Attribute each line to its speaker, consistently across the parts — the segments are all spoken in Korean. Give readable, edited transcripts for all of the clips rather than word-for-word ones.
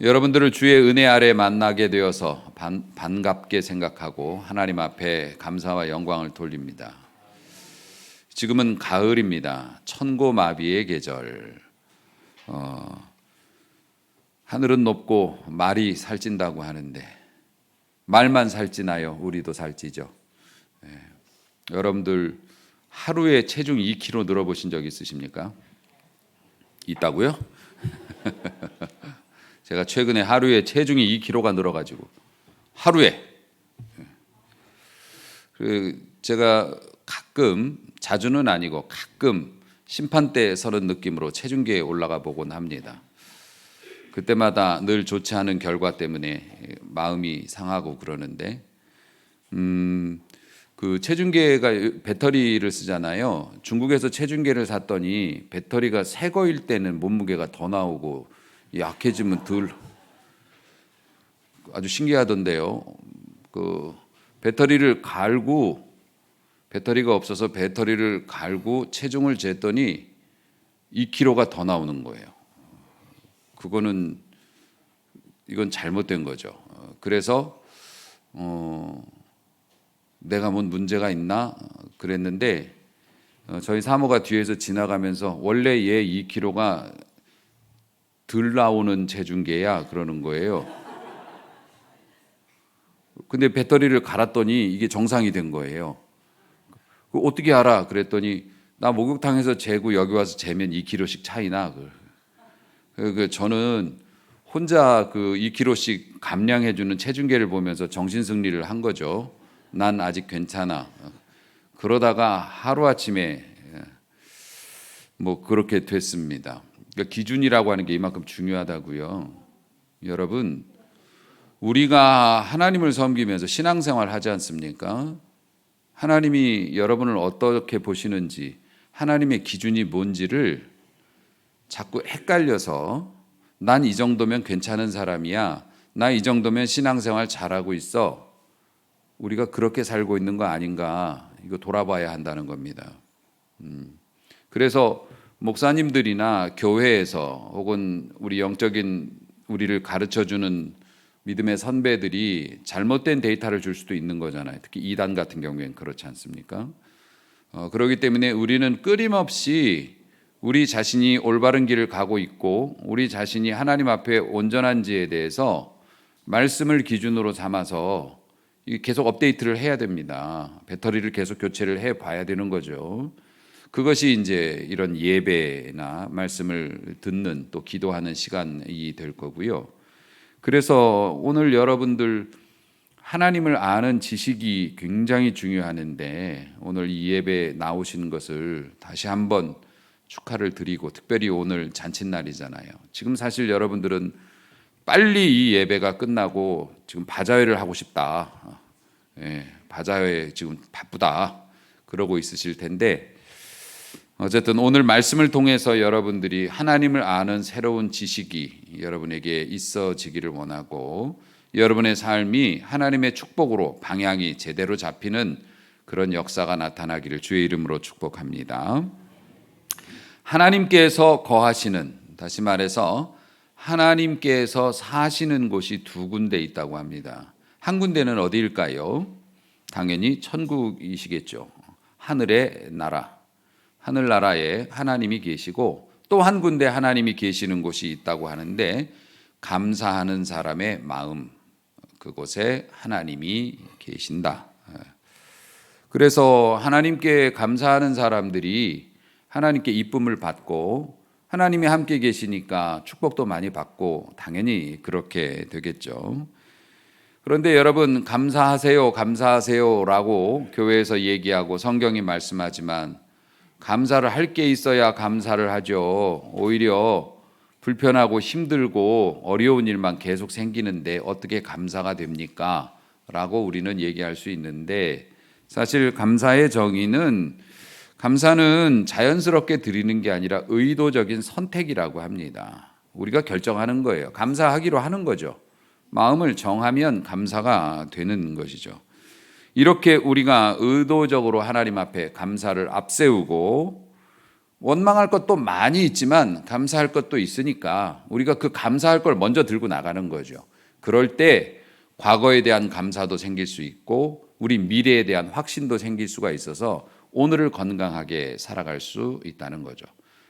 Speaker 1: 여러분들을 주의 은혜 아래 만나게 되어서 반갑게 생각하고 하나님 앞에 감사와 영광을 돌립니다. 지금은 가을입니다. 천고마비의 계절. 하늘은 높고 말이 살찐다고 하는데 말만 살찌나요? 우리도 살찌죠. 여러분들 하루에 체중 2kg 늘어보신 적 있으십니까? 있다고요? 제가 최근에 하루에 체중이 2kg가 늘어가지고 하루에 제가 가끔, 자주는 아니고 가끔 심판대에 서는 느낌으로 체중계에 올라가 보곤 합니다. 그때마다 늘 좋지 않은 결과 때문에 마음이 상하고 그러는데 그 체중계가 배터리를 쓰잖아요. 중국에서 체중계를 샀더니 배터리가 새 거일 때는 몸무게가 더 나오고 약해지면 덜, 아주 신기하던데요. 그 배터리가 없어서 배터리를 갈고 체중을 쟀더니 2kg가 더 나오는 거예요. 이건 잘못된 거죠. 그래서 내가 뭔 문제가 있나 그랬는데 저희 사모가 뒤에서 지나가면서 원래 얘 2kg가 덜 나오는 체중계야 그러는 거예요. 근데 배터리를 갈았더니 이게 정상이 된 거예요. 어떻게 알아? 그랬더니 나 목욕탕에서 재고 여기 와서 재면 2kg씩 차이나. 저는 혼자 그 2kg씩 감량해주는 체중계를 보면서 정신승리를 한 거죠. 난 아직 괜찮아. 그러다가 하루아침에 그렇게 됐습니다. 그러니까 기준이라고 하는 게 이만큼 중요하다고요. 여러분, 우리가 하나님을 섬기면서 신앙생활 하지 않습니까? 하나님이 여러분을 어떻게 보시는지, 하나님의 기준이 뭔지를 자꾸 헷갈려서 난 이 정도면 괜찮은 사람이야, 나 이 정도면 신앙생활 잘하고 있어, 우리가 그렇게 살고 있는 거 아닌가, 이거 돌아봐야 한다는 겁니다. 그래서 목사님들이나 교회에서 혹은 우리 영적인 우리를 가르쳐주는 믿음의 선배들이 잘못된 데이터를 줄 수도 있는 거잖아요. 특히 이단 같은 경우에는 그렇지 않습니까? 그렇기 때문에 우리는 끊임없이 우리 자신이 올바른 길을 가고 있고 우리 자신이 하나님 앞에 온전한지에 대해서 말씀을 기준으로 삼아서 계속 업데이트를 해야 됩니다. 배터리를 계속 교체를 해봐야 되는 거죠. 그것이 이제 이런 예배나 말씀을 듣는 또 기도하는 시간이 될 거고요. 그래서 오늘 여러분들 하나님을 아는 지식이 굉장히 중요하는데 오늘 이 예배에 나오신 것을 다시 한번 축하를 드리고, 특별히 오늘 잔칫날이잖아요. 지금 사실 여러분들은 빨리 이 예배가 끝나고 지금 바자회를 하고 싶다, 바자회 지금 바쁘다 그러고 있으실 텐데, 어쨌든 오늘 말씀을 통해서 여러분들이 하나님을 아는 새로운 지식이 여러분에게 있어지기를 원하고, 여러분의 삶이 하나님의 축복으로 방향이 제대로 잡히는 그런 역사가 나타나기를 주의 이름으로 축복합니다. 하나님께서 거하시는, 다시 말해서 하나님께서 사시는 곳이 두 군데 있다고 합니다. 한 군데는 어디일까요? 당연히 천국이시겠죠. 하늘의 나라, 하늘나라에 하나님이 계시고, 또 한 군데 하나님이 계시는 곳이 있다고 하는데, 감사하는 사람의 마음, 그곳에 하나님이 계신다. 그래서 하나님께 감사하는 사람들이 하나님께 이쁨을 받고, 하나님이 함께 계시니까 축복도 많이 받고 당연히 그렇게 되겠죠. 그런데 여러분, 감사하세요, 감사하세요라고 교회에서 얘기하고 성경이 말씀하지만 감사를 할 게 있어야 감사를 하죠. 오히려 불편하고 힘들고 어려운 일만 계속 생기는데 어떻게 감사가 됩니까? 라고 우리는 얘기할 수 있는데, 사실 감사의 정의는, 감사는 자연스럽게 드리는 게 아니라 의도적인 선택이라고 합니다. 우리가 결정하는 거예요. 감사하기로 하는 거죠. 마음을 정하면 감사가 되는 것이죠. 이렇게 우리가 의도적으로 하나님 앞에 감사를 앞세우고 원망할 것도 많이 있지만 감사할 것도 있으니까 우리가 그 감사할 걸 먼저 들고 나가는 거죠. 그럴 때 과거에 대한 감사도 생길 수 있고 우리 미래에 대한 확신도 생길 수가 있어서 오늘을 건강하게 살아갈 수 있다는 거죠.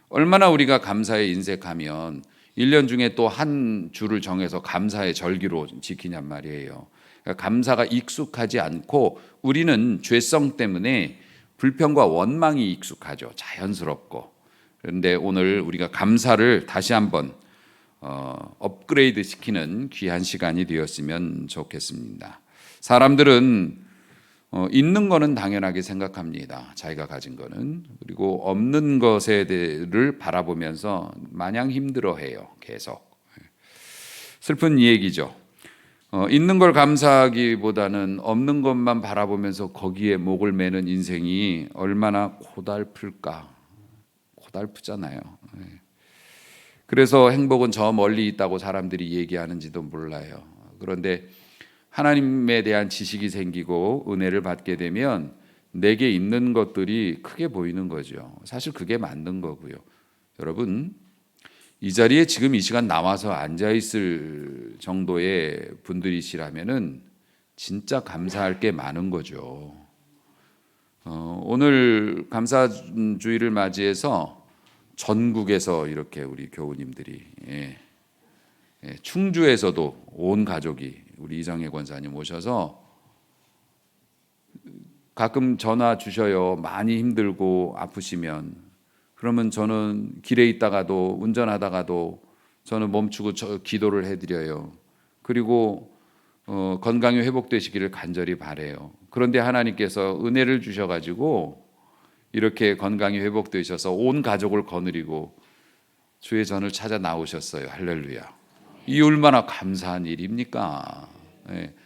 Speaker 1: 얼마나 우리가 감사에 인색하면 1년 중에 또 한 주를 정해서 감사의 절기로 지키냔 말이에요. 그러니까 감사가 익숙하지 않고 우리는 죄성 때문에 불평과 원망이 익숙하죠. 자연스럽고. 그런데 오늘 우리가 감사를 다시 한번 업그레이드 시키는 귀한 시간이 되었으면 좋겠습니다. 사람들은 있는 거는 당연하게 생각합니다. 자기가 가진 거는. 그리고 없는 것을 바라보면서 마냥 힘들어해요. 계속. 슬픈 얘기죠. 있는 걸 감사하기보다는 없는 것만 바라보면서 거기에 목을 매는 인생이 얼마나 고달플까. 고달프잖아요. 그래서 행복은 저 멀리 있다고 사람들이 얘기하는지도 몰라요. 그런데 하나님에 대한 지식이 생기고 은혜를 받게 되면 내게 있는 것들이 크게 보이는 거죠. 사실 그게 맞는 거고요. 여러분, 이 자리에 지금 이 시간 나와서 앉아 있을 정도의 분들이시라면은 진짜 감사할 게 많은 거죠. 오늘 감사주의를 맞이해서 전국에서 이렇게 우리 교우님들이 충주에서도 온 가족이 우리 이정혜 권사님 오셔서 가끔 전화 주셔요. 많이 힘들고 아프시면. 그러면 저는 길에 있다가도 운전하다가도 저는 멈추고 기도를 해드려요. 그리고 건강이 회복되시기를 간절히 바라요. 그런데 하나님께서 은혜를 주셔가지고 이렇게 건강이 회복되셔서 온 가족을 거느리고 주의 전을 찾아 나오셨어요. 할렐루야. 이 얼마나 감사한 일입니까?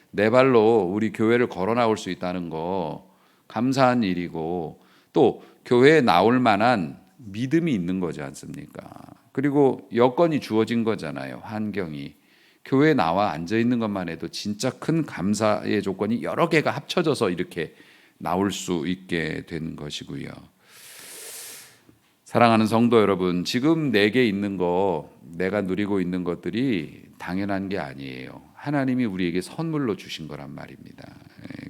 Speaker 1: 내 발로 우리 교회를 걸어 나올 수 있다는 거 감사한 일이고 또 교회에 나올 만한 믿음이 있는 거지 않습니까? 그리고 여건이 주어진 거잖아요. 환경이. 교회에 나와 앉아 있는 것만 해도 진짜 큰 감사의 조건이 여러 개가 합쳐져서 이렇게 나올 수 있게 된 것이고요. 사랑하는 성도 여러분, 지금 내게 있는 거, 내가 누리고 있는 것들이 당연한 게 아니에요. 하나님이 우리에게 선물로 주신 거란 말입니다.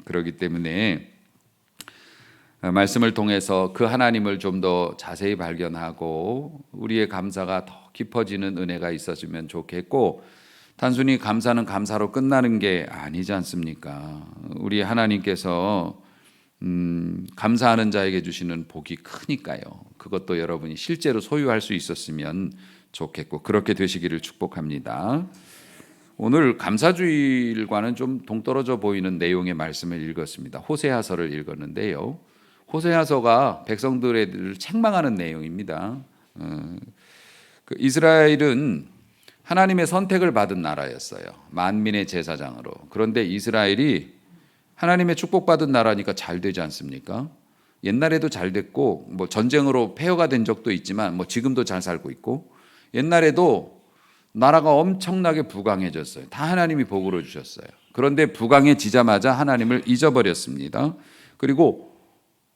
Speaker 1: 그렇기 때문에 말씀을 통해서 그 하나님을 좀 더 자세히 발견하고 우리의 감사가 더 깊어지는 은혜가 있었으면 좋겠고, 단순히 감사는 감사로 끝나는 게 아니지 않습니까? 우리 하나님께서 감사하는 자에게 주시는 복이 크니까요. 그것도 여러분이 실제로 소유할 수 있었으면 좋겠고 그렇게 되시기를 축복합니다. 오늘 감사주일과는 좀 동떨어져 보이는 내용의 말씀을 읽었습니다. 호세아서를 읽었는데요. 호세아서가 백성들을 책망하는 내용입니다. 이스라엘은 하나님의 선택을 받은 나라였어요. 만민의 제사장으로. 그런데 이스라엘이 하나님의 축복받은 나라니까 잘 되지 않습니까? 옛날에도 잘 됐고 뭐 전쟁으로 폐허가 된 적도 있지만 뭐 지금도 잘 살고 있고 옛날에도 나라가 엄청나게 부강해졌어요. 다 하나님이 복으로 주셨어요. 그런데 부강해지자마자 하나님을 잊어버렸습니다. 그리고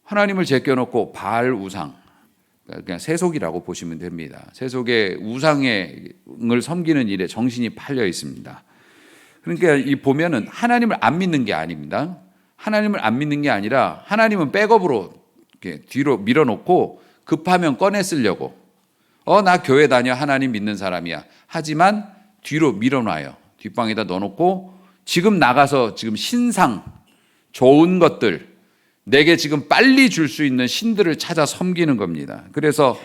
Speaker 1: 하나님을 제껴놓고 바알 우상, 그냥 세속이라고 보시면 됩니다. 세속의 우상을 섬기는 일에 정신이 팔려 있습니다. 그러니까 이 보면은 하나님을 안 믿는 게 아닙니다. 하나님을 안 믿는 게 아니라 하나님은 백업으로 이렇게 뒤로 밀어놓고 급하면 꺼내 쓰려고. 나 교회 다녀 하나님 믿는 사람이야. 하지만 뒤로 밀어놔요. 뒷방에다 넣어놓고 지금 나가서 지금 신상, 좋은 것들, 내게 지금 빨리 줄 수 있는 신들을 찾아 섬기는 겁니다. 그래서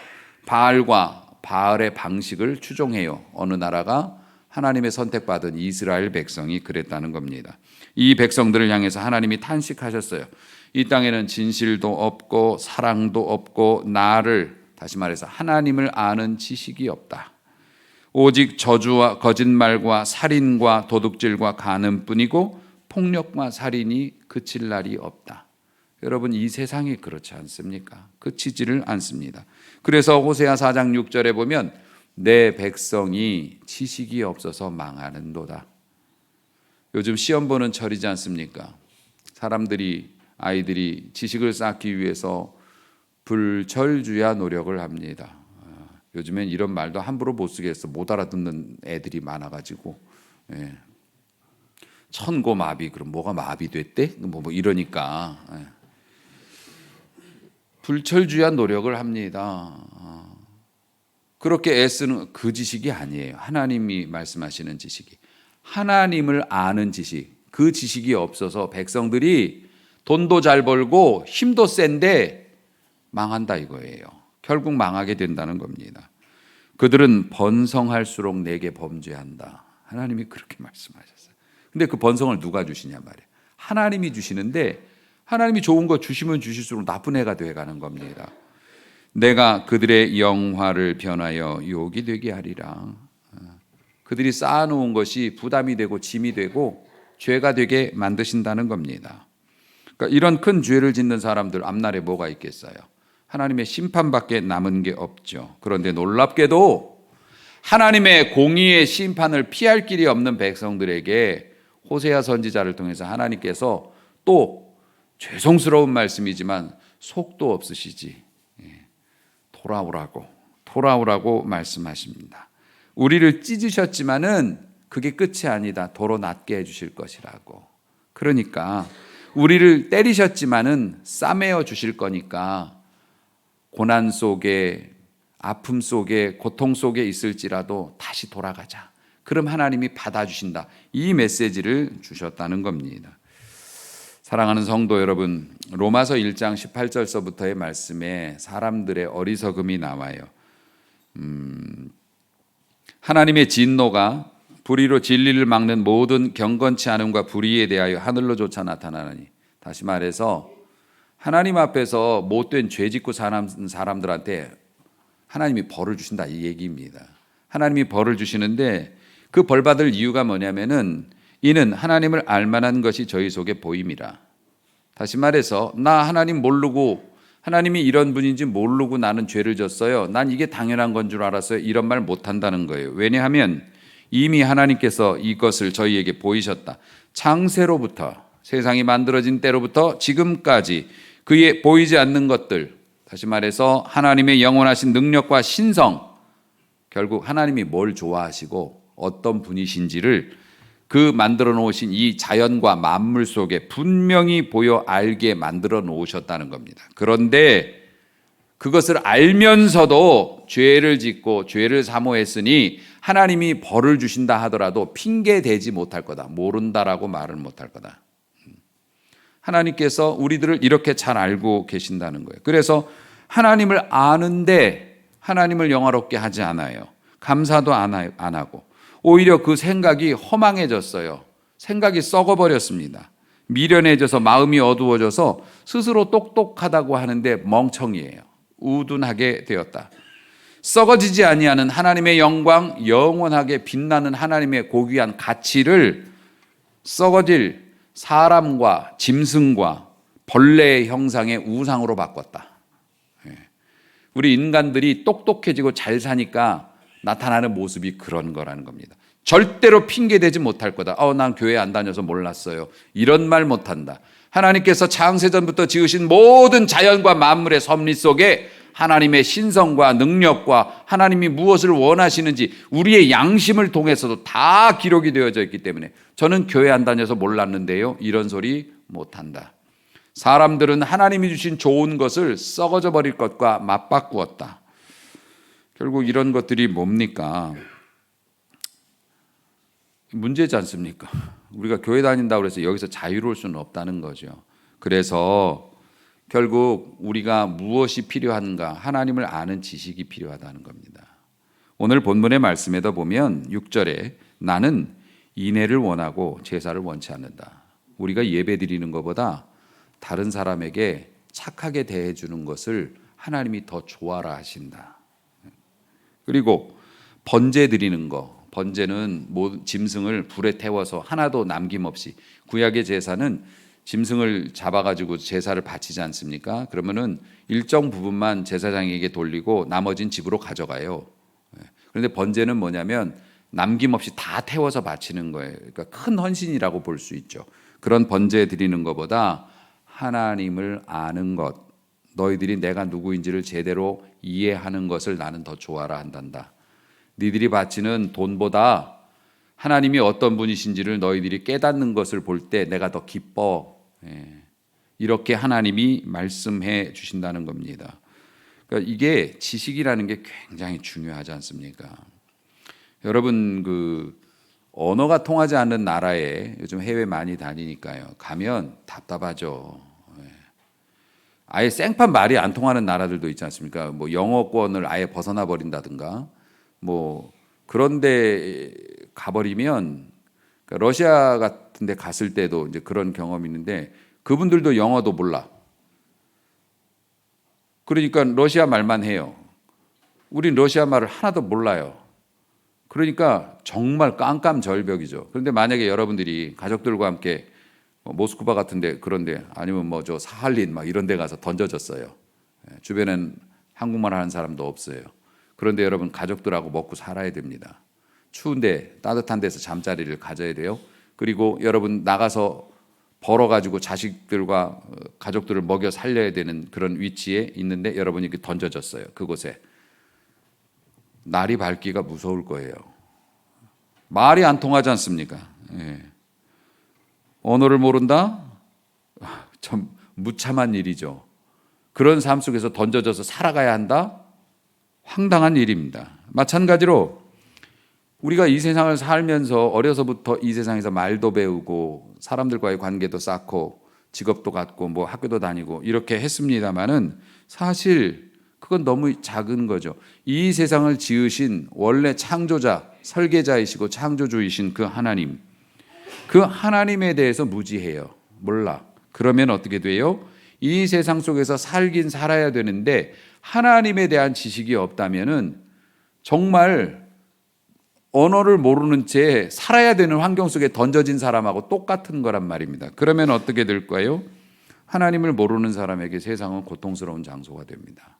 Speaker 1: 바알과 바알의 방식을 추종해요. 어느 나라가 하나님의 선택받은 이스라엘 백성이 그랬다는 겁니다. 이 백성들을 향해서 하나님이 탄식하셨어요. 이 땅에는 진실도 없고 사랑도 없고 나를, 다시 말해서 하나님을 아는 지식이 없다. 오직 저주와 거짓말과 살인과 도둑질과 간음뿐이고 폭력과 살인이 그칠 날이 없다. 여러분, 이 세상이 그렇지 않습니까? 그치지를 않습니다. 그래서 호세아 4장 6절에 보면 내 백성이 지식이 없어서 망하는도다. 요즘 시험 보는 철이지 않습니까? 사람들이, 아이들이 지식을 쌓기 위해서 불철주야 노력을 합니다. 요즘엔 이런 말도 함부로 못 쓰겠어. 못 알아듣는 애들이 많아가지고. 예. 천고마비, 그럼 뭐가 마비됐대? 뭐 이러니까. 예. 불철주야 노력을 합니다. 그렇게 애쓰는 그 지식이 아니에요. 하나님이 말씀하시는 지식이. 하나님을 아는 지식. 그 지식이 없어서 백성들이 돈도 잘 벌고 힘도 센데 망한다 이거예요. 결국 망하게 된다는 겁니다. 그들은 번성할수록 내게 범죄한다. 하나님이 그렇게 말씀하셨어요. 근데 그 번성을 누가 주시냐 말이에요. 하나님이 주시는데 하나님이 좋은 거 주시면 주실수록 나쁜 애가 돼가는 겁니다. 내가 그들의 영화를 변하여 유혹이 되게 하리라. 그들이 쌓아놓은 것이 부담이 되고 짐이 되고 죄가 되게 만드신다는 겁니다. 그러니까 이런 큰 죄를 짓는 사람들 앞날에 뭐가 있겠어요? 하나님의 심판밖에 남은 게 없죠. 그런데 놀랍게도 하나님의 공의의 심판을 피할 길이 없는 백성들에게 호세아 선지자를 통해서 하나님께서 또 죄송스러운 말씀이지만 속도 없으시지 돌아오라고 말씀하십니다. 우리를 찢으셨지만은 그게 끝이 아니다. 도로 낫게 해주실 것이라고. 그러니까 우리를 때리셨지만은 싸매어 주실 거니까 고난 속에 아픔 속에 고통 속에 있을지라도 다시 돌아가자. 그럼 하나님이 받아주신다. 이 메시지를 주셨다는 겁니다. 사랑하는 성도 여러분, 로마서 1장 18절서부터의 말씀에 사람들의 어리석음이 나와요. 하나님의 진노가 불의로 진리를 막는 모든 경건치 않음과 불의에 대하여 하늘로조차 나타나니, 다시 말해서 하나님 앞에서 못된 죄 짓고 사는 사람들한테 하나님이 벌을 주신다 이 얘기입니다. 하나님이 벌을 주시는데 그 벌 받을 이유가 뭐냐면은 이는 하나님을 알만한 것이 저희 속에 보임이라. 다시 말해서 나 하나님 모르고 하나님이 이런 분인지 모르고 나는 죄를 졌어요. 난 이게 당연한 건 줄 알았어요. 이런 말 못한다는 거예요. 왜냐하면 이미 하나님께서 이것을 저희에게 보이셨다. 창세로부터 세상이 만들어진 때로부터 지금까지 그의 보이지 않는 것들, 다시 말해서 하나님의 영원하신 능력과 신성, 결국 하나님이 뭘 좋아하시고 어떤 분이신지를 그 만들어 놓으신 이 자연과 만물 속에 분명히 보여 알게 만들어 놓으셨다는 겁니다. 그런데 그것을 알면서도 죄를 짓고 죄를 사모했으니 하나님이 벌을 주신다 하더라도 핑계 대지 못할 거다. 모른다라고 말을 못할 거다. 하나님께서 우리들을 이렇게 잘 알고 계신다는 거예요. 그래서 하나님을 아는데 하나님을 영화롭게 하지 않아요. 감사도 안 하고 오히려 그 생각이 허망해졌어요. 생각이 썩어버렸습니다. 미련해져서 마음이 어두워져서 스스로 똑똑하다고 하는데 멍청이에요. 우둔하게 되었다. 썩어지지 아니하는 하나님의 영광, 영원하게 빛나는 하나님의 고귀한 가치를 썩어질 사람과 짐승과 벌레의 형상의 우상으로 바꿨다. 우리 인간들이 똑똑해지고 잘 사니까 나타나는 모습이 그런 거라는 겁니다. 절대로 핑계대지 못할 거다. 난 교회 안 다녀서 몰랐어요. 이런 말 못한다. 하나님께서 창세전부터 지으신 모든 자연과 만물의 섭리 속에 하나님의 신성과 능력과 하나님이 무엇을 원하시는지 우리의 양심을 통해서도 다 기록이 되어져 있기 때문에 저는 교회 안 다녀서 몰랐는데요. 이런 소리 못한다. 사람들은 하나님이 주신 좋은 것을 썩어져 버릴 것과 맞바꾸었다. 결국 이런 것들이 뭡니까? 문제지 않습니까? 우리가 교회 다닌다고 해서 여기서 자유로울 수는 없다는 거죠. 그래서 결국 우리가 무엇이 필요한가? 하나님을 아는 지식이 필요하다는 겁니다. 오늘 본문의 말씀에도 보면 6절에 나는 인애를 원하고 제사를 원치 않는다. 우리가 예배 드리는 것보다 다른 사람에게 착하게 대해주는 것을 하나님이 더 좋아라 하신다. 그리고 번제 드리는 거, 번제는 짐승을 불에 태워서 하나도 남김없이, 구약의 제사는 짐승을 잡아가지고 제사를 바치지 않습니까? 그러면은 일정 부분만 제사장에게 돌리고 나머지는 집으로 가져가요. 그런데 번제는 뭐냐면 남김없이 다 태워서 바치는 거예요. 그러니까 큰 헌신이라고 볼 수 있죠. 그런 번제 드리는 것보다 하나님을 아는 것, 너희들이 내가 누구인지를 제대로 이해하는 것을 나는 더 좋아라 한단다. 너희들이 바치는 돈보다 하나님이 어떤 분이신지를 너희들이 깨닫는 것을 볼 때 내가 더 기뻐. 이렇게 하나님이 말씀해 주신다는 겁니다. 그러니까 이게 지식이라는 게 굉장히 중요하지 않습니까? 여러분 언어가 통하지 않는 나라에 요즘 해외 많이 다니니까요. 가면 답답하죠. 아예 생판 말이 안 통하는 나라들도 있지 않습니까? 뭐 영어권을 아예 벗어나 버린다든가 뭐 그런데 가버리면 그러니까 러시아 같은데 갔을 때도 이제 그런 경험이 있는데 그분들도 영어도 몰라. 그러니까 러시아 말만 해요. 우린 러시아 말을 하나도 몰라요. 그러니까 정말 깜깜절벽이죠. 그런데 만약에 여러분들이 가족들과 함께 모스크바 같은데 그런데 아니면 뭐 저 사할린 막 이런 데 가서 던져졌어요. 주변엔 한국말 하는 사람도 없어요. 그런데 여러분 가족들하고 먹고 살아야 됩니다. 추운데 따뜻한 데서 잠자리를 가져야 돼요. 그리고 여러분 나가서 벌어가지고 자식들과 가족들을 먹여 살려야 되는 그런 위치에 있는데 여러분이 던져졌어요. 그곳에. 날이 밝기가 무서울 거예요. 말이 안 통하지 않습니까? 언어를 모른다? 참 무참한 일이죠. 그런 삶 속에서 던져져서 살아가야 한다? 황당한 일입니다. 마찬가지로 우리가 이 세상을 살면서 어려서부터 이 세상에서 말도 배우고 사람들과의 관계도 쌓고 직업도 갖고 뭐 학교도 다니고 이렇게 했습니다마는 사실 그건 너무 작은 거죠. 이 세상을 지으신 원래 창조자, 설계자이시고 창조주이신 그 하나님, 그 하나님에 대해서 무지해요. 몰라. 그러면 어떻게 돼요? 이 세상 속에서 살긴 살아야 되는데 하나님에 대한 지식이 없다면은 정말 언어를 모르는 채 살아야 되는 환경 속에 던져진 사람하고 똑같은 거란 말입니다. 그러면 어떻게 될까요? 하나님을 모르는 사람에게 세상은 고통스러운 장소가 됩니다.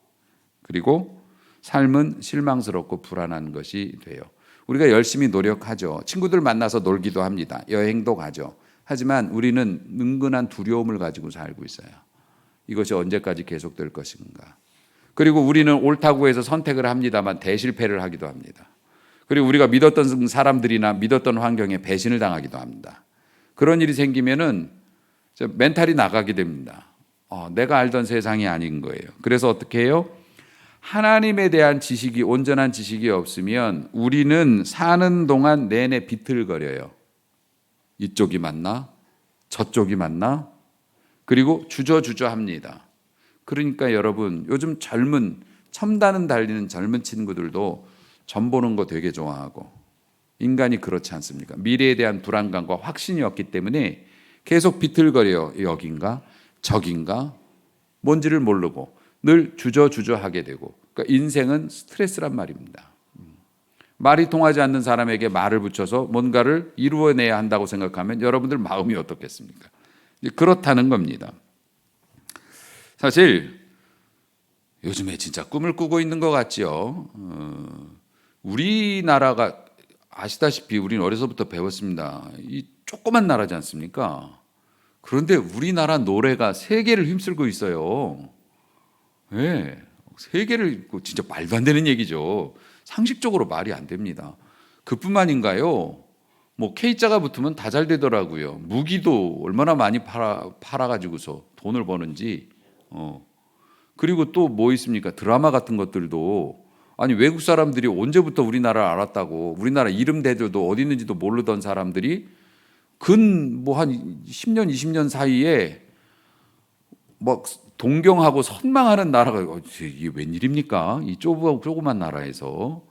Speaker 1: 그리고 삶은 실망스럽고 불안한 것이 돼요. 우리가 열심히 노력하죠. 친구들 만나서 놀기도 합니다. 여행도 가죠. 하지만 우리는 은근한 두려움을 가지고 살고 있어요. 이것이 언제까지 계속될 것인가. 그리고 우리는 옳다고 해서 선택을 합니다만 대실패를 하기도 합니다. 그리고 우리가 믿었던 사람들이나 믿었던 환경에 배신을 당하기도 합니다. 그런 일이 생기면은 멘탈이 나가게 됩니다. 내가 알던 세상이 아닌 거예요. 그래서 어떻게 해요? 하나님에 대한 지식이 온전한 지식이 없으면 우리는 사는 동안 내내 비틀거려요. 이쪽이 맞나? 저쪽이 맞나? 그리고 주저주저합니다. 그러니까 여러분 요즘 젊은 첨단은 달리는 젊은 친구들도 점 보는 거 되게 좋아하고 인간이 그렇지 않습니까? 미래에 대한 불안감과 확신이 없기 때문에 계속 비틀거려요. 여긴가? 저긴가? 뭔지를 모르고 늘 주저주저하게 되고 그러니까 인생은 스트레스란 말입니다. 말이 통하지 않는 사람에게 말을 붙여서 뭔가를 이루어내야 한다고 생각하면 여러분들 마음이 어떻겠습니까? 그렇다는 겁니다. 사실 요즘에 진짜 꿈을 꾸고 있는 것 같지요. 우리나라가 아시다시피 우리는 어려서부터 배웠습니다. 이 조그만 나라지 않습니까? 그런데 우리나라 노래가 세계를 휩쓸고 있어요. 네, 세계를 진짜 말도 안 되는 얘기죠. 상식적으로 말이 안 됩니다. 그뿐만인가요? 뭐 K자가 붙으면 다 잘 되더라고요. 무기도 얼마나 많이 팔아가지고서 돈을 버는지. 그리고 또 뭐 있습니까? 드라마 같은 것들도 아니 외국 사람들이 언제부터 우리나라를 알았다고 우리나라 이름 대들도 어디 있는지도 모르던 사람들이 근 뭐 한 10년 20년 사이에 막 동경하고 선망하는 나라가 이게 웬일입니까? 이 조그만 나라에서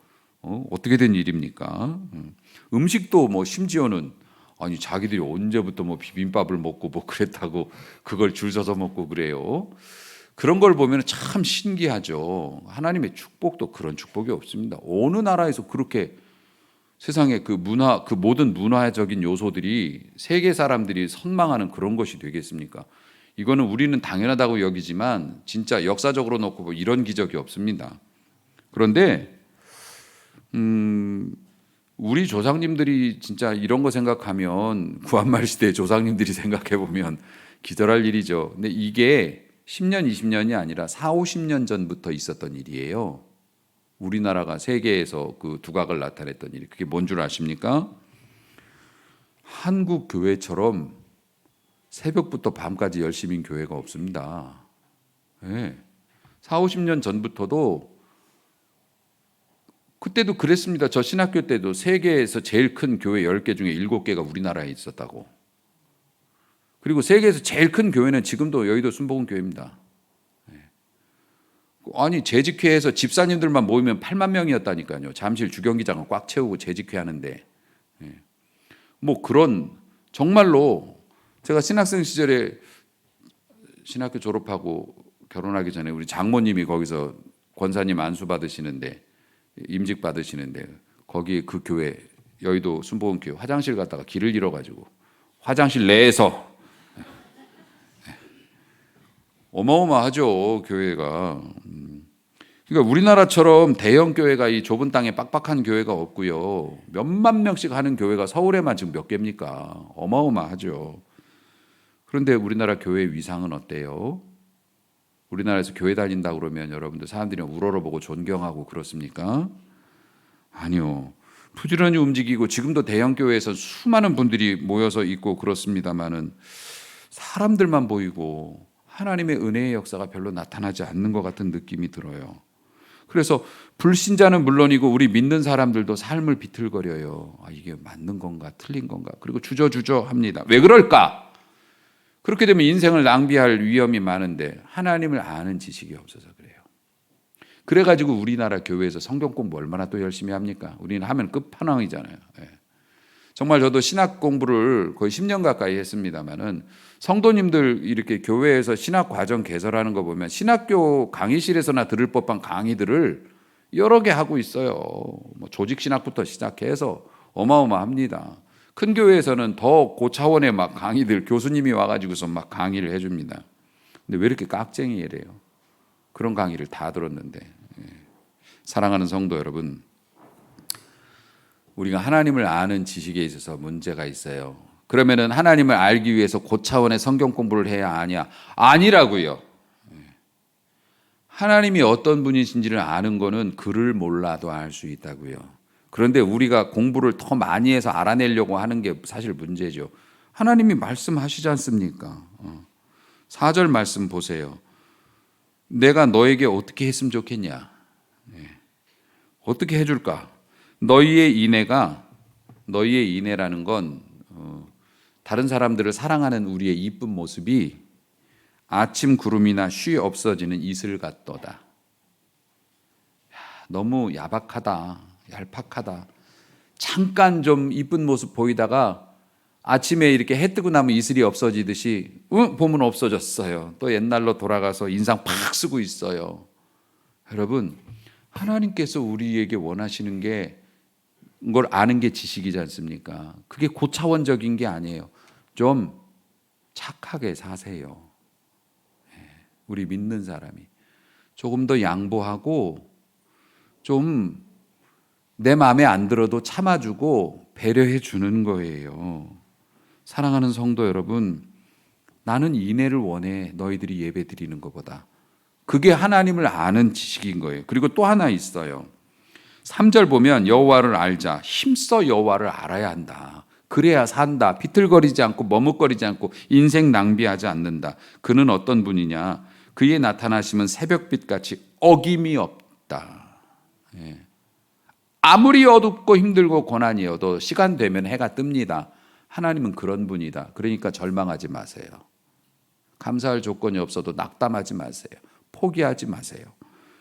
Speaker 1: 어떻게 된 일입니까? 음식도 뭐 심지어는 아니 자기들이 언제부터 뭐 비빔밥을 먹고 뭐 그랬다고 그걸 줄 서서 먹고 그래요. 그런 걸 보면 참 신기하죠. 하나님의 축복도 그런 축복이 없습니다. 어느 나라에서 그렇게 세상에 그 문화, 그 모든 문화적인 요소들이 세계 사람들이 선망하는 그런 것이 되겠습니까? 이거는 우리는 당연하다고 여기지만 진짜 역사적으로 놓고 뭐 이런 기적이 없습니다. 그런데 우리 조상님들이 진짜 이런 거 생각하면 구한말 시대 조상님들이 생각해 보면 기절할 일이죠. 근데 이게 10년, 20년이 아니라 4, 50년 전부터 있었던 일이에요. 우리나라가 세계에서 그 두각을 나타냈던 일. 그게 뭔 줄 아십니까? 한국 교회처럼 새벽부터 밤까지 열심인 교회가 없습니다. 네. 4, 50년 전부터도 그때도 그랬습니다. 저 신학교 때도 세계에서 제일 큰 교회 10개 중에 7개가 우리나라에 있었다고. 그리고 세계에서 제일 큰 교회는 지금도 여의도 순복음교회입니다. 아니 재직회에서 집사님들만 모이면 8만 명이었다니까요. 잠실 주경기장을 꽉 채우고 재직회 하는데 뭐 그런 정말로 제가 신학생 시절에 신학교 졸업하고 결혼하기 전에 우리 장모님이 거기서 권사님 안수 받으시는데 임직 받으시는데 거기 그 교회 여의도 순복음교회 화장실 갔다가 길을 잃어가지고 화장실 내에서 어마어마하죠 교회가. 그러니까 우리나라처럼 대형 교회가 이 좁은 땅에 빡빡한 교회가 없고요. 몇만 명씩 하는 교회가 서울에만 지금 몇 개입니까? 어마어마하죠. 그런데 우리나라 교회 위상은 어때요? 우리나라에서 교회 다닌다 그러면 여러분들 사람들이 우러러보고 존경하고 그렇습니까? 아니요. 부지런히 움직이고 지금도 대형 교회에서 수많은 분들이 모여서 있고 그렇습니다만은 사람들만 보이고 하나님의 은혜의 역사가 별로 나타나지 않는 것 같은 느낌이 들어요. 그래서 불신자는 물론이고 우리 믿는 사람들도 삶을 비틀거려요. 아, 이게 맞는 건가 틀린 건가. 그리고 주저주저합니다. 왜 그럴까? 그렇게 되면 인생을 낭비할 위험이 많은데 하나님을 아는 지식이 없어서 그래요. 그래가지고 우리나라 교회에서 성경 공부 얼마나 또 열심히 합니까? 우리는 하면 끝판왕이잖아요. 정말 저도 신학 공부를 거의 10년 가까이 했습니다만은 성도님들 이렇게 교회에서 신학 과정 개설하는 거 보면 신학교 강의실에서나 들을 법한 강의들을 여러 개 하고 있어요. 뭐 조직 신학부터 시작해서 어마어마합니다. 큰 교회에서는 더 고차원의 막 강의들 교수님이 와가지고서 막 강의를 해줍니다. 근데 왜 이렇게 깍쟁이래요? 그런 강의를 다 들었는데. 사랑하는 성도 여러분, 우리가 하나님을 아는 지식에 있어서 문제가 있어요. 그러면은 하나님을 알기 위해서 고차원의 성경 공부를 해야 하냐? 아니라고요. 하나님이 어떤 분이신지를 아는 거는 글을 몰라도 알 수 있다고요. 그런데 우리가 공부를 더 많이 해서 알아내려고 하는 게 사실 문제죠. 하나님이 말씀하시지 않습니까? 4절 말씀 보세요. 내가 너에게 어떻게 했으면 좋겠냐? 어떻게 해줄까? 너희의 인애라는 건 다른 사람들을 사랑하는 우리의 이쁜 모습이 아침 구름이나 쉬 없어지는 이슬 같도다. 너무 야박하다, 얄팍하다. 잠깐 좀 이쁜 모습 보이다가 아침에 이렇게 해 뜨고 나면 이슬이 없어지듯이 보면 없어졌어요. 또 옛날로 돌아가서 인상 팍 쓰고 있어요. 여러분, 하나님께서 우리에게 원하시는 게 걸 아는 게 지식이지 않습니까? 그게 고차원적인 게 아니에요. 좀 착하게 사세요. 우리 믿는 사람이 조금 더 양보하고 좀 내 마음에 안 들어도 참아주고 배려해 주는 거예요. 사랑하는 성도 여러분, 나는 인애를 원해. 너희들이 예배 드리는 것보다. 그게 하나님을 아는 지식인 거예요. 그리고 또 하나 있어요. 3절 보면 여호와를 알자. 힘써 여호와를 알아야 한다. 그래야 산다. 비틀거리지 않고 머뭇거리지 않고 인생 낭비하지 않는다. 그는 어떤 분이냐? 그의 나타나심은 새벽빛같이 어김이 없다. 아무리 어둡고 힘들고 고난이어도 시간 되면 해가 뜹니다. 하나님은 그런 분이다. 그러니까 절망하지 마세요. 감사할 조건이 없어도 낙담하지 마세요. 포기하지 마세요.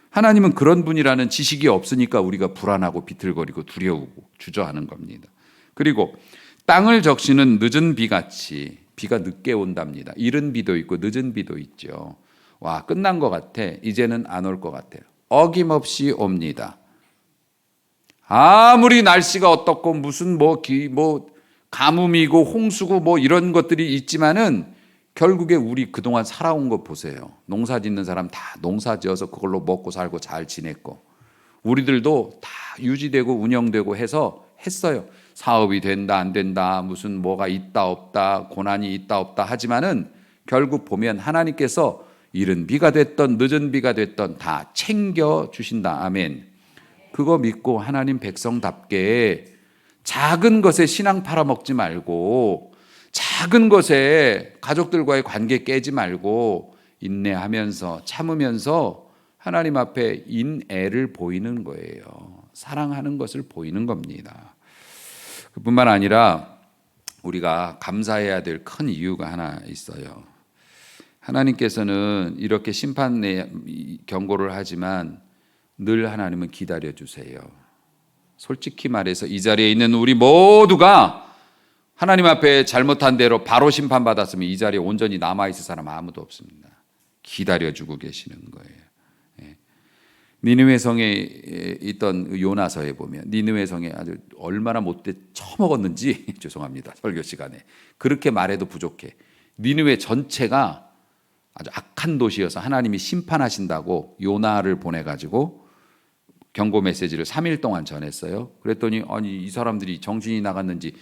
Speaker 1: 하나님은 그런 분이라는 지식이 없으니까 우리가 불안하고 비틀거리고 두려우고 주저하는 겁니다. 그리고 땅을 적시는 늦은 비같이 비가 늦게 온답니다. 이른 비도 있고 늦은 비도 있죠. 와, 끝난 것 같아. 이제는 안 올 것 같아요. 어김없이 옵니다. 아무리 날씨가 어떻고 무슨 뭐 가뭄이고 홍수고 뭐 이런 것들이 있지만은 결국에 우리 그동안 살아온 거 보세요. 농사 짓는 사람 다 농사 지어서 그걸로 먹고 살고 잘 지냈고 우리들도 다 유지되고 운영되고 해서 했어요. 사업이 된다 안 된다 무슨 뭐가 있다 없다 고난이 있다 없다 하지만은 결국 보면 하나님께서 이른 비가 됐던 늦은 비가 됐던 다 챙겨 주신다. 아멘. 그거 믿고 하나님 백성답게 작은 것에 신앙 팔아먹지 말고, 작은 것에 가족들과의 관계 깨지 말고 인내하면서 참으면서 하나님 앞에 인애를 보이는 거예요. 사랑하는 것을 보이는 겁니다. 그뿐만 아니라 우리가 감사해야 될 큰 이유가 하나 있어요. 하나님께서는 이렇게 심판의 경고를 하지만 늘 하나님은 기다려주세요. 솔직히 말해서 이 자리에 있는 우리 모두가 하나님 앞에 잘못한 대로 바로 심판받았으면 이 자리에 온전히 남아있을 사람 아무도 없습니다. 기다려주고 계시는 거예요. 니느웨 성에 있던 요나서에 보면 니느웨 성에 아주 얼마나 못돼 처먹었는지 죄송합니다. 설교 시간에 그렇게 말해도 부족해. 니느웨 전체가 아주 악한 도시여서 하나님이 심판하신다고 요나를 보내가지고 경고 메시지를 3일 동안 전했어요. 그랬더니 아니 이 사람들이 정신이 나갔는지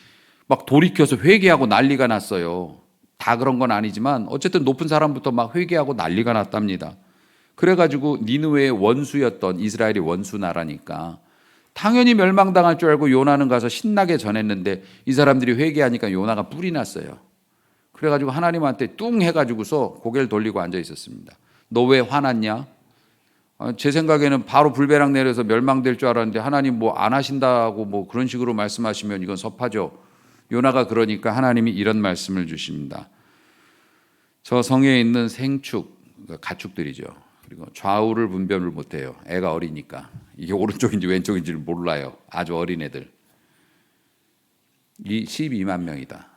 Speaker 1: 막 돌이켜서 회개하고 난리가 났어요. 다 그런 건 아니지만 어쨌든 높은 사람부터 막 회개하고 난리가 났답니다. 그래가지고 니느웨의 원수였던 이스라엘이 원수 나라니까 당연히 멸망당할 줄 알고 요나는 가서 신나게 전했는데 이 사람들이 회개하니까 요나가 뿔이 났어요. 그래가지고 하나님한테 뚱 해가지고서 고개를 돌리고 앉아 있었습니다. 너 왜 화났냐? 제 생각에는 바로 불배랑 내려서 멸망될 줄 알았는데 하나님 뭐 안 하신다고 뭐 그런 식으로 말씀하시면 이건 섭하죠. 요나가 그러니까 하나님이 이런 말씀을 주십니다. 저 성에 있는 생축, 가축들이죠. 그리고 좌우를 분별을 못해요. 애가 어리니까 이게 오른쪽인지 왼쪽인지를 몰라요. 아주 어린 애들. 이 12만 명이다.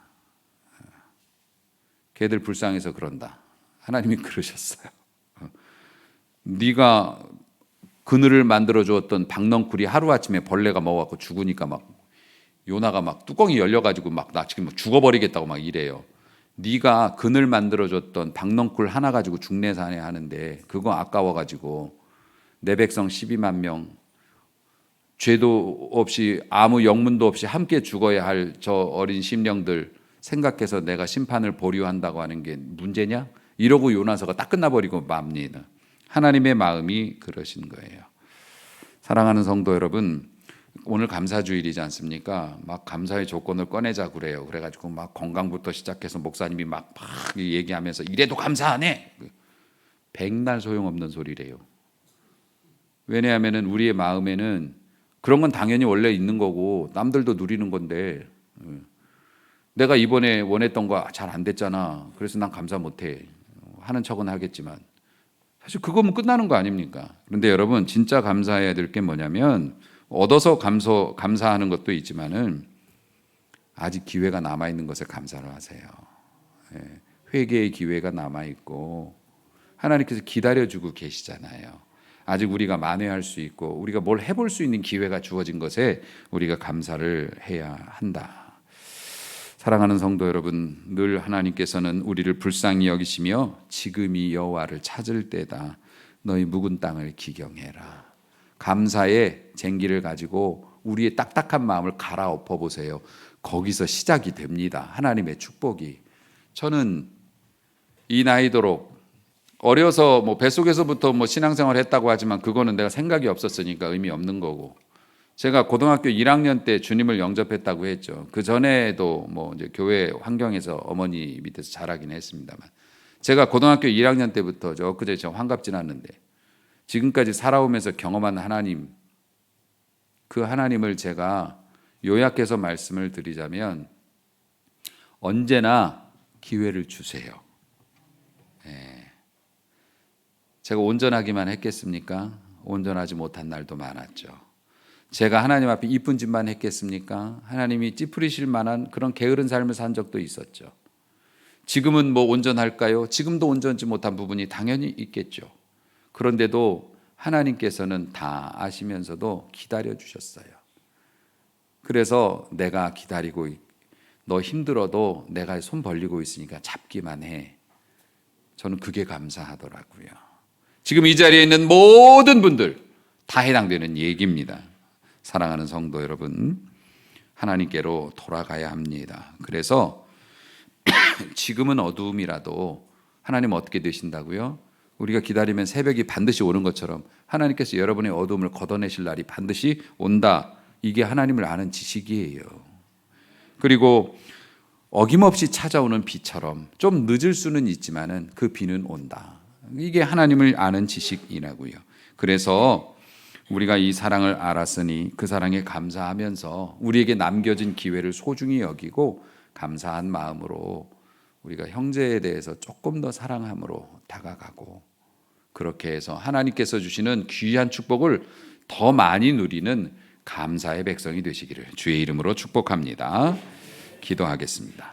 Speaker 1: 걔들 불쌍해서 그런다. 하나님이 그러셨어요. 네가 그늘을 만들어 주었던 박넝쿨이 하루아침에 벌레가 먹어갖고 죽으니까 막 요나가 막 뚜껑이 열려가지고 막 나 지금 죽어버리겠다고 막 이래요. 네가 그늘 만들어줬던 박넝쿨 하나 가지고 죽내사네 하는데 그거 아까워가지고 내 백성 12만 명 죄도 없이 아무 영문도 없이 함께 죽어야 할 저 어린 심령들 생각해서 내가 심판을 보류한다고 하는 게 문제냐? 이러고 요나서가 딱 끝나버리고 맙니다. 하나님의 마음이 그러신 거예요. 사랑하는 성도 여러분, 오늘 감사주일이지 않습니까? 막 감사의 조건을 꺼내자 그래요. 그래가지고 막 건강부터 시작해서 목사님이 막 얘기하면서 이래도 감사하네. 백날 소용없는 소리래요. 왜냐하면 우리의 마음에는 그런 건 당연히 원래 있는 거고 남들도 누리는 건데 내가 이번에 원했던 거 잘 안 됐잖아. 그래서 난 감사 못해. 하는 척은 하겠지만 사실 그거면 끝나는 거 아닙니까? 그런데 여러분 진짜 감사해야 될 게 뭐냐면 얻어서 감사하는 것도 있지만은 아직 기회가 남아 있는 것에 감사를 하세요. 회개의 기회가 남아 있고 하나님께서 기다려주고 계시잖아요. 아직 우리가 만회할 수 있고 우리가 뭘 해볼 수 있는 기회가 주어진 것에 우리가 감사를 해야 한다. 사랑하는 성도 여러분, 늘 하나님께서는 우리를 불쌍히 여기시며 지금이 여호와를 찾을 때다. 너희 묵은 땅을 기경해라. 감사의 쟁기를 가지고 우리의 딱딱한 마음을 갈아엎어 보세요. 거기서 시작이 됩니다. 하나님의 축복이. 저는 이 나이도록 어려서 뭐 뱃속에서부터 뭐 신앙생활 했다고 하지만 그거는 내가 생각이 없었으니까 의미 없는 거고. 제가 고등학교 1학년 때 주님을 영접했다고 했죠. 그 전에도 뭐 이제 교회 환경에서 어머니 밑에서 자라긴 했습니다만, 제가 고등학교 1학년 때부터 엊그제 저 환갑 지났는데 지금까지 살아오면서 경험한 하나님, 그 하나님을 제가 요약해서 말씀을 드리자면 언제나 기회를 주세요. 제가 온전하기만 했겠습니까? 온전하지 못한 날도 많았죠. 제가 하나님 앞에 이쁜 짓만 했겠습니까? 하나님이 찌푸리실 만한 그런 게으른 삶을 산 적도 있었죠. 지금은 뭐 온전할까요? 지금도 온전치 못한 부분이 당연히 있겠죠. 그런데도 하나님께서는 다 아시면서도 기다려 주셨어요. 그래서 내가 기다리고 너 힘들어도 내가 손 벌리고 있으니까 잡기만 해. 저는 그게 감사하더라고요. 지금 이 자리에 있는 모든 분들 다 해당되는 얘기입니다. 사랑하는 성도 여러분, 하나님께로 돌아가야 합니다. 그래서 지금은 어두움이라도 하나님 어떻게 되신다고요? 우리가 기다리면 새벽이 반드시 오는 것처럼 하나님께서 여러분의 어둠을 걷어내실 날이 반드시 온다. 이게 하나님을 아는 지식이에요. 그리고 어김없이 찾아오는 비처럼 좀 늦을 수는 있지만은 그 비는 온다. 이게 하나님을 아는 지식이라고요. 그래서 우리가 이 사랑을 알았으니 그 사랑에 감사하면서 우리에게 남겨진 기회를 소중히 여기고 감사한 마음으로 우리가 형제에 대해서 조금 더 사랑함으로 다가가고 그렇게 해서 하나님께서 주시는 귀한 축복을 더 많이 누리는 감사의 백성이 되시기를 주의 이름으로 축복합니다. 기도하겠습니다.